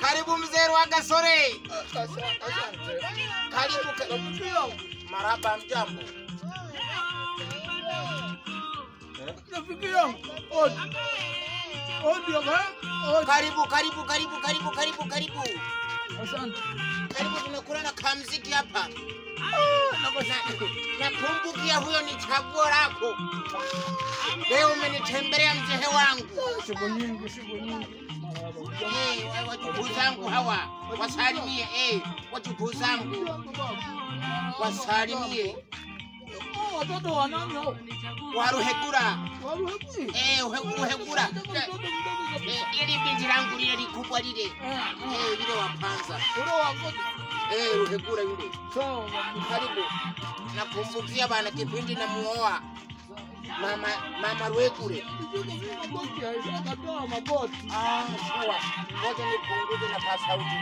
Karibu mzee wa Gasore. Karibu. Maraba mjambo. Rafiki yangu. Karibu. Asante. Karibu tunakula na kamziki hapa. Nakumbukia huyo ni chaguo lako. Leo umenitembelea mzee wangu. Siku nyingi. Wajukuu zangu hawa wasalimie. Wajukuu zangu wasalimie. Watoto wanani hao? Waruhegura. Uhegura. Ili binti langu lile likubwa lile. Lile wa kwanza. Ruhegura yule. Sawa. Karibu. Nakumbukia bana kipindi na muoa. Mama Ruhegure. Akatoa magoti. Sawa. Ngoja nipunguze na kwa sauti.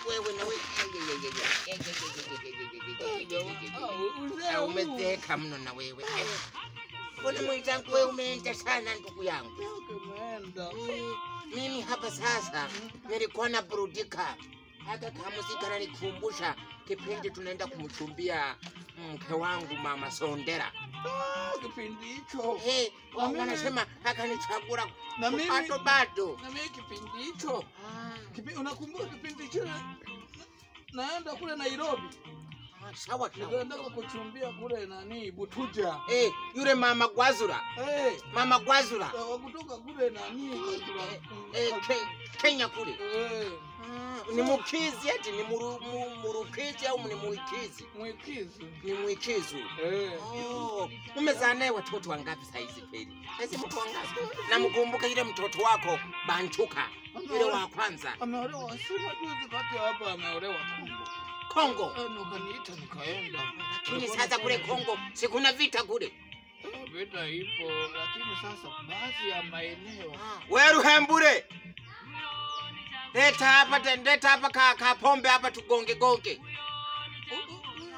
Wewe na wewe. Umezeka mno na wewe. Mbona mwenzangu wewe umeenda sana ndugu yangu? Mimi hapa sasa nilikuwa na burudika. Hata kama sikananikumbusha kipindi tunaenda kumchumbia mke wangu Mama Sondera. Kipindi hicho. Wanasema akanichagua na mimi bado. Na mimi kipindi hicho. Unakumbuka kipindi hicho? Naenda kule Nairobi. Sawa. Nikaenda kuchumbia kule nani Butuja. Yule Mama Gwazura. Mama Gwazura. Kutoka kule nani Kenya kule. Ni mukizi ati ni murukizi au ni muikizi? Ni muikizi. Umezaa naye watoto wangapi saa hizi kweli? Sasa mtu wangapi? Na mkumbuka ile mtoto wako Bantuka, ile wa kwanza. Ameolewa sima juzi kati hapa ameolewa Kongo. Ukaniita nikaenda. Lakini sasa kule Kongo si kuna vita kule? Vita ipo, lakini sasa baadhi ya maeneo. Wewe Ruhembure. Leta hapa ka pombe hapa tugonge.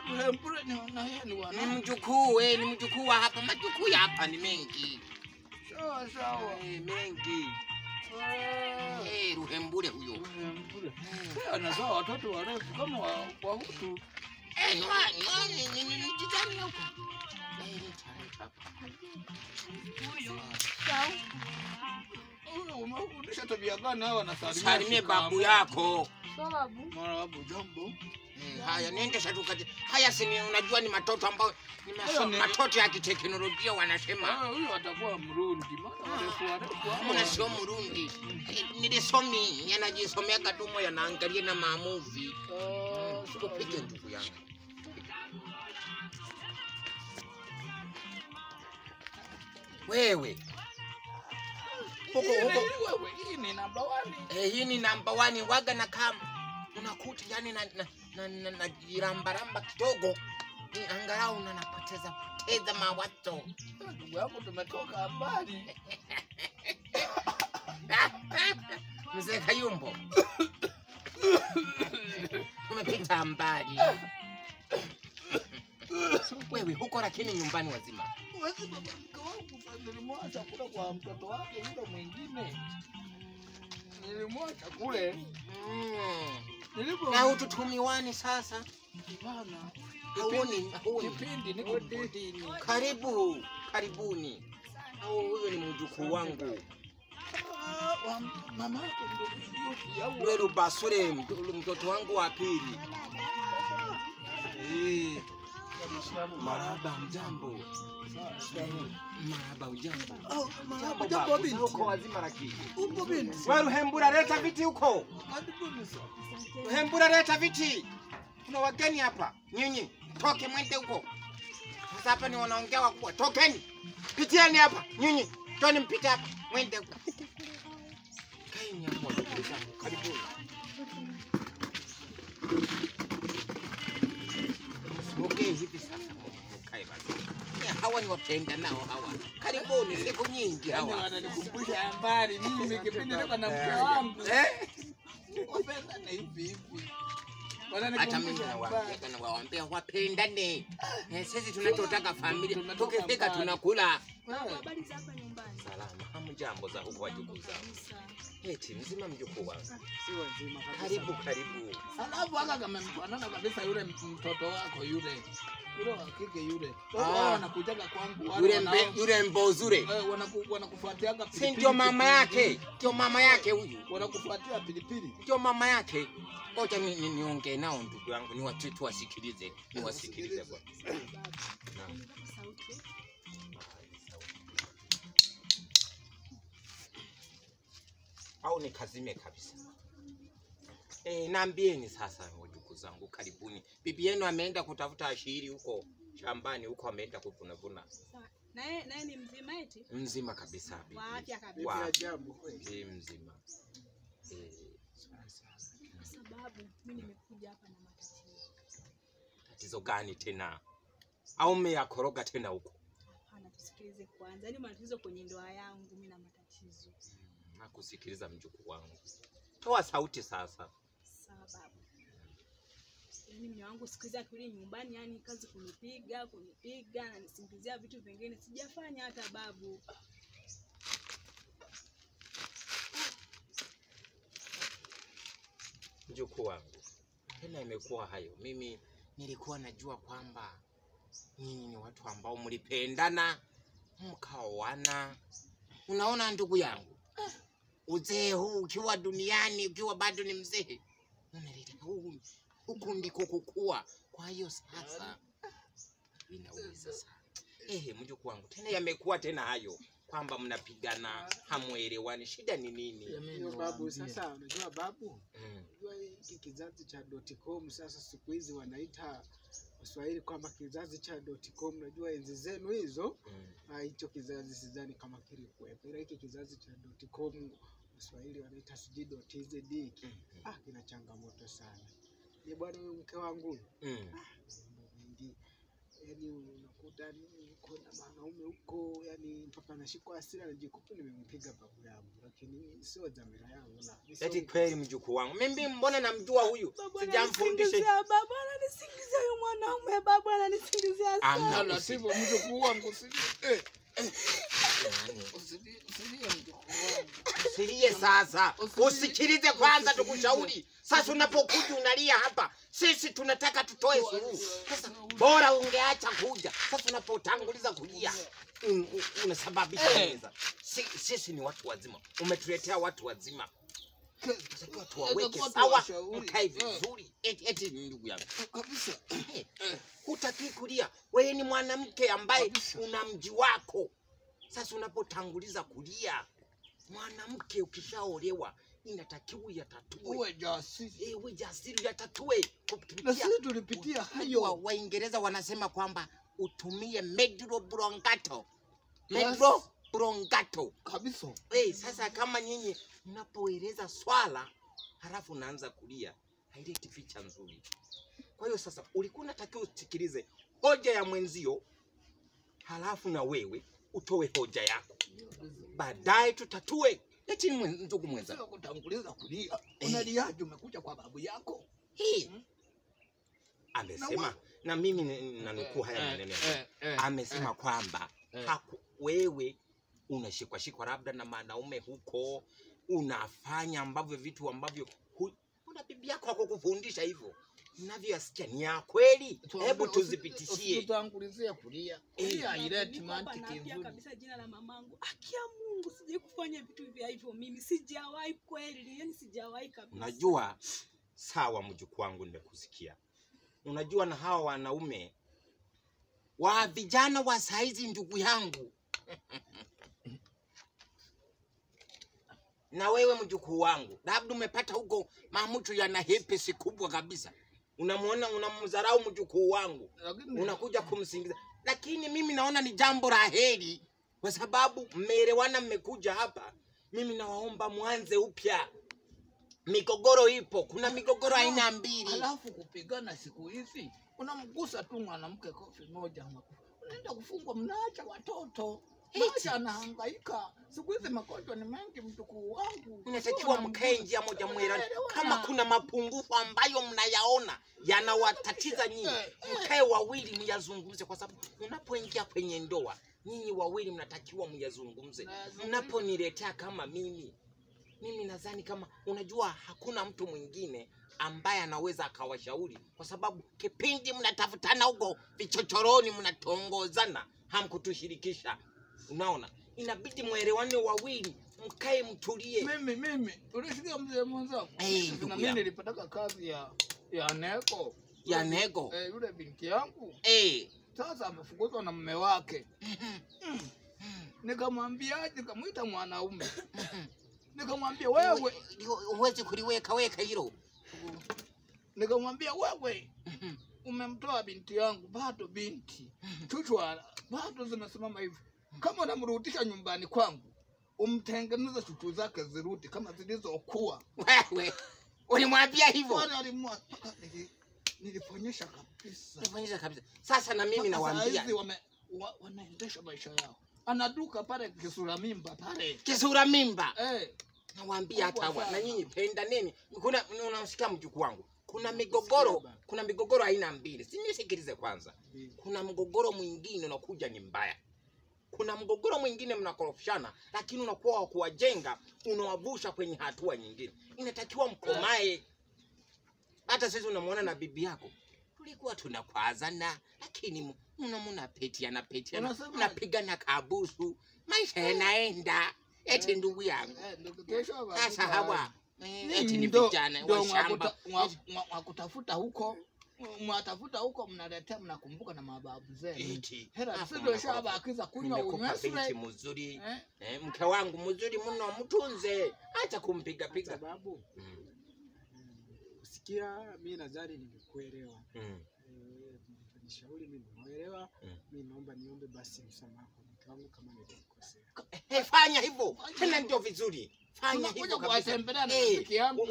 Ruhembure ni wana. Ni mjukuu wa hapa, majukuu ya hapa ni mengi. Sawa. Mengi. Ruhembure huyo. Ruhembure. Anazaa watoto warefu kama wa Hutu. Ni jitani huko. Unafundisha tabia gani hawa wanasalimia? Salimie babu yako. Marabu jambo. Haya nenda shatukaje. Haya si unajua ni matoto ambao ni matoto ya kiteknolojia wanasema. Huyo atakuwa Mrundi. Mbona sio Mrundi? Nilisomi yanajisomea katumo yanaangalia na maamuzi. Sikupige ndugu yangu. Wewe. Huko. Hii ni number 1. Hii ni number 1 waga na kama. Unakuta yani na jirambaramba kidogo. Angalau unapoteza mawazo. Ndugu yangu tumetoka mbali. Mzee Kayumbo. Umepita mbali. Wewe huko lakini nyumbani wazima. Nilimwacha kule kwa mtoto wake yule mwingine. Nilimwacha kule. Na hututumiwani sasa. Bana. Kipindi niko bodini. Karibuni. Huyo ni mjukuu wangu. Mama yake ndio wewe Rubasure mtoto wangu wa pili. Maraba mjambo. Maraba ujambo. Jambo binti. Uko wazima lakini. Upo binti. Wewe Ruhembura leta viti huko. Ruhembura leta viti. Kuna wageni hapa. Nyinyi toke mwende huko. Sasa hapa ni wanaongea wakubwa. Tokeni. Pitieni hapa. Nyinyi toni mpite hapa. Mwende huko. Kaeni hapo. Karibuni. Okay, hivi sasa. Kae basi. Hawa ni wapenda nao hawa. Karibuni siku nyingi hawa. Wananikumbusha mbali mimi kipindi niko na mke wangu. Wapenda na hivi. Hata mimi nawaambia wapendane. Sisi tunachotaka familia. Tukifika tunakula. Habari za hapa nyumbani? Salama. Hamjambo za huko wajukuu zangu. Eti mzima mjukuu wangu. Si wazima kabisa. Karibu. Alafu haka kama mfanana kabisa yule mtoto wako yule. Yule wa kike yule. Wao wanakujaga kwangu wale yule mbozure. Wanakufuatiaga pilipili. Si ndio mama yake? Ndio mama yake huyu. Wanakufuatia pilipili. Ndio mama yake. Ngoja niongee nao ndugu yangu, niwatu wasikilize, niwasikilize bwana. Naam. Au nikazime kabisa. Naambieni sasa wajukuu zangu, karibuni. Bibi yenu ameenda kutafuta ashiri huko shambani, huko ameenda kuvuna. Naye ni mzima eti? Mzima kabisa bibi. Wa afya kabisa. Wa ajabu kweli. Mzima. Kwa sababu mimi nimekuja hapa na matatizo. Tatizo gani tena? Au mmeyakoroga tena huko? Hapana, tusikilize kwanza. Yaani matatizo kwenye ndoa yangu, mimi na matatizo. Nakusikiliza mjukuu wangu. Toa sauti sasa. Sababu. Yaani mume wangu sikiza kule nyumbani, yani kazi kunipiga na nisingizia vitu vingine sijafanya hata babu. Mjukuu wangu, tena imekuwa hayo. Mimi nilikuwa najua kwamba nyinyi ni watu ambao mlipendana, mkaoana. Unaona ndugu yangu, uzee huu ukiwa duniani, ukiwa bado ni mzee, unaleta huku ndiko kukua. Kwa hiyo sasa inauliza sana. Mjukuu wangu, tena yamekuwa tena hayo kwamba mnapigana, hamuelewani. Shida ni nini? Hiyo babu, sasa unajua babu, unajua hiki kizazi cha .com sasa siku hizi wanaita Waswahili kwamba kizazi cha .com. Unajua enzi zenu hizo, hicho kizazi sidhani kama kilikuwepo. Ila hiki kizazi cha .com Waswahili wanaita .tz. Kina changamoto sana. Ni bwana huyu mke wangu. Yani unakuta niko na mwanaume huko, yani mpaka nashikwa hasira na jikupu nimempiga babu yangu, lakini sio dhamira yangu. Eti kweli mjukuu wangu, mimi mbona namjua huyu? Sijamfundisha. Babu ananisingizia huyu mwanaume, babu ananisingizia sana. Ala sivyo mjukuu wangu, Usilie sasa. Usikilize kwanza tukushauri. Sasa unapokuja unalia hapa, sisi tunataka tutoe suluhu. Sasa bora ungeacha kuja. Sasa unapotanguliza kulia unasababisha. Sisi ni watu wazima. Umetuletea watu wazima. Tunatakiwa tuwaweke sawa, mkae vizuri. Eti ndugu yangu kabisa. Hutaki kulia. Wewe ni mwanamke ambaye una mji wako. Sasa unapotanguliza kulia, mwanamke ukishaolewa inatakiwa yatatue. Uwe jasiri. Uwe jasiri, yatatue. Na sisi tulipitia hayo. Waingereza wanasema kwamba utumie medulla oblongata. Kabisa. Sasa kama nyinyi mnapoeleza swala halafu unaanza kulia, haileti picha nzuri. Kwa hiyo sasa ulikuwa unatakiwa usikilize hoja ya mwenzio, halafu na wewe utoe hoja yako. Baadaye tutatue. Eti ndugu mwenza, sio kutanguliza kulia. Unaliaje umekuja kwa babu yako? Amesema na mimi nanukuu haya maneno. Amesema kwamba wewe unashikwa labda na wanaume huko, unafanya vitu ambavyo una bibi yako akukufundisha hivyo. Ninavyoyasikia ni ya kweli. Hebu tuzipitishie. Tutangulizia kulia. Kulia haileti mantiki nzuri. Kabisa jina la mamangu. Akia Mungu sije kufanya vitu vya hivyo mimi. Sijawahi kweli. Yani sijawahi kabisa. Unajua sawa mjukuu wangu, nimekusikia. Unajua na hawa wanaume wa vijana wa saizi ndugu yangu. Na wewe mjukuu wangu, labda umepata huko mamutu yana hepesi kubwa kabisa. Unamuona unamdharau mjukuu wangu. Unakuja kumsingiza. Lakini mimi naona ni jambo la heri kwa sababu mmeelewana, mmekuja hapa. Mimi nawaomba mwanze upya. Migogoro ipo, kuna migogoro aina mbili. Alafu kupigana siku hizi, unamgusa tu mwanamke kofi moja, unaenda kufungwa, mnaacha watoto. Maisha anahangaika. Siku hizi magonjwa ni mengi mtukuu wangu. Inatakiwa mkae njia moja mwelewano. Kama kuna mapungufu ambayo mnayaona yanawatatiza nyinyi, mkae wawili myazungumze, kwa sababu unapoingia kwenye ndoa nyinyi wawili mnatakiwa myazungumze. Mnaponiletea kama mimi nadhani kama unajua hakuna mtu mwingine ambaye anaweza akawashauri, kwa sababu kipindi mnatafutana huko vichochoroni mnatongozana, hamkutushirikisha. Unaona, inabidi mwelewane wawili, mkae mtulie. Mimi unasikia mzee mwenzangu? Na mimi nilipata kazi ya Nego. Ya Nego? Yule binti yangu. Sasa amefukuzwa na mume wake. Nikamwambia nikamuita mwanaume. Nikamwambia wewe uweze kuliweka hilo. Nikamwambia wewe umemtoa binti yangu, bado binti. Chuchwa bado zimesimama hivi. Kama unamrudisha nyumbani kwangu, umtengeneze chuchu zake zirudi kama zilizokuwa. Wewe ulimwambia hivyo? Niliponyesha kabisa. Niliponyesha kabisa. Sasa na mimi nawaambia wanaendesha maisha yao. Anaduka pale kisura mimba pale. Kisura mimba? Nawaambia hata hawa na nyinyi penda nini? Unasikia mjukuu wangu? Kuna migogoro aina mbili. Sinisikilize kwanza. Kuna mgogoro mwingine unakuja ni mbaya. Kuna mgogoro mwingine mnakorofishana, lakini unakuwa wa kuwajenga, unawavusha kwenye hatua nyingine. Inatakiwa mkomae. Hata sisi unamwona na bibi yako, tulikuwa tunakwazana, lakini mnapetiana, mnapigana kabusu, maisha yanaenda. Eti ndugu yangu. Sasa hawa eti ni vijana wa shamba. Mwakutafuta huko. Mwatafuta huko mnaletea, mnakumbuka na mababu zenu. Hela sio shaba akiza kunywa unyeswe. Binti mzuri. Mke wangu mzuri mno, mtunze. Acha kumpiga sababu. Usikia mimi nadhani nimekuelewa. Nishauri mimi nimeelewa. Mimi naomba niombe basi msamaha kwa mke wangu kama nilikosea. Fanya hivyo. Tena ndio vizuri. Fanya hivyo kabisa.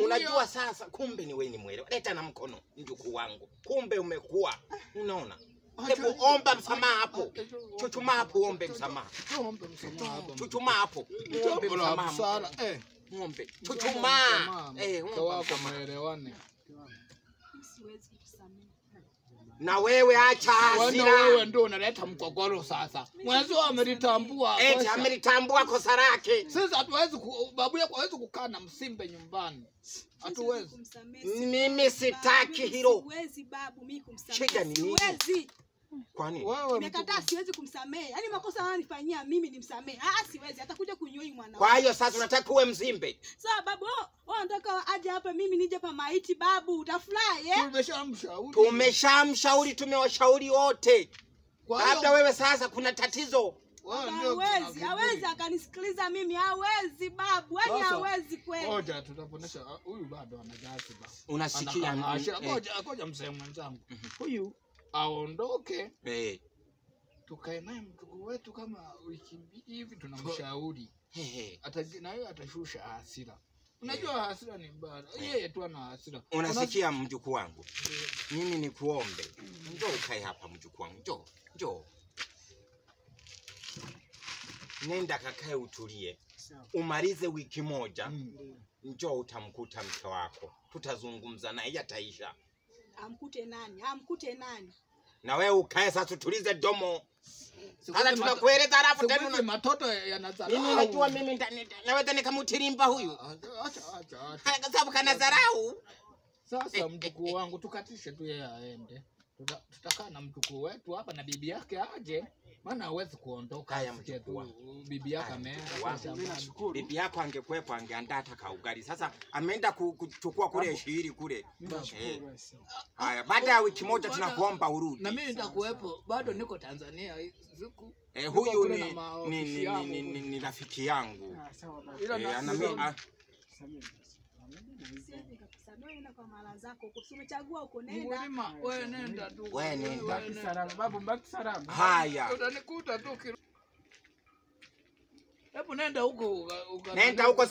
Unajua sasa kumbe ni wewe ni mwelewa. Leta na mkono mjukuu wangu. Kumbe umekuwa. Unaona? Hebu omba msamaha hapo. Chuchuma hapo ombe msamaha. Chuchuma hapo. Ombe msamaha. Muombe. Chuchuma. Ombe maelewane. Siwezi kusamehe. Na wewe acha hasira. Wewe ndio unaleta mgogoro sasa. Mwanzo amelitambua. Amelitambua kosa lake. Sisi hatuwezi babu yako hawezi kukaa na msimbe nyumbani. Hatuwezi. Mimi sitaki hilo. Siwezi babu mimi kumsamehe. Shida ni nini? Siwezi. Kwani? Nimekataa, siwezi kumsamehe. Yaani makosa ananifanyia mimi nimsamehe. Siwezi. Atakuja kunyoi mwanao. Kwa hiyo sasa unataka uwe mzimbe. Sawa babu, wewe unataka aje hapa mimi nije hapa maiti babu, utafurahi Tumeshamshauri, tumewashauri wote. Labda wewe sasa kuna tatizo. Hawezi akanisikiliza mimi, hawezi babu, yaani hawezi kweli. Ngoja tutaponesha huyu bado anajasi ba. Unasikia? Ngoja mzee mwenzangu. Huyu aondoke. Tukae naye mtuku wetu kama wiki mbili hivi tunamshauri. Na yeye atashusha hasira. Unajua hasira ni mbaya. Yeye tu ana hasira. Unasikia mjukuu wangu? Mimi nikuombe. Njoo ukae hapa mjukuu wangu. Njoo. Nenda kakae utulie. Umalize wiki moja. Njoo utamkuta mke wako. Tutazungumza naye ataisha. Amkute nani? Na wewe ukae sasa tutulize domo. Sasa tunakueleza alafu tena matoto yanazarau. Mimi najua mimi naweza nikamutirimba huyu. Acha. Sababu kana zarau. Sasa mjukuu wangu tukatishe tu yeye aende. Tutakaa na mjukuu wetu hapa na bibi yake aje. Maana hawezi kuondoka. Haya mjukuu. Bibi yake ameenda. Bibi yako angekwepo angeandaa hata kaugali. Sasa ameenda kuchukua kule shiri kule. Haya, baada ya wiki moja tunakuomba urudi. Na mimi nitakuwepo. Bado niko Tanzania siku. Huyu ni rafiki yangu. Ana mimi kwa mara zako umechagua uko nenda. Wewe nenda tu. Wewe nenda. Babu mbaki salama. Haya. Utanikuta tu. Hebu nenda huko. Nenda huko.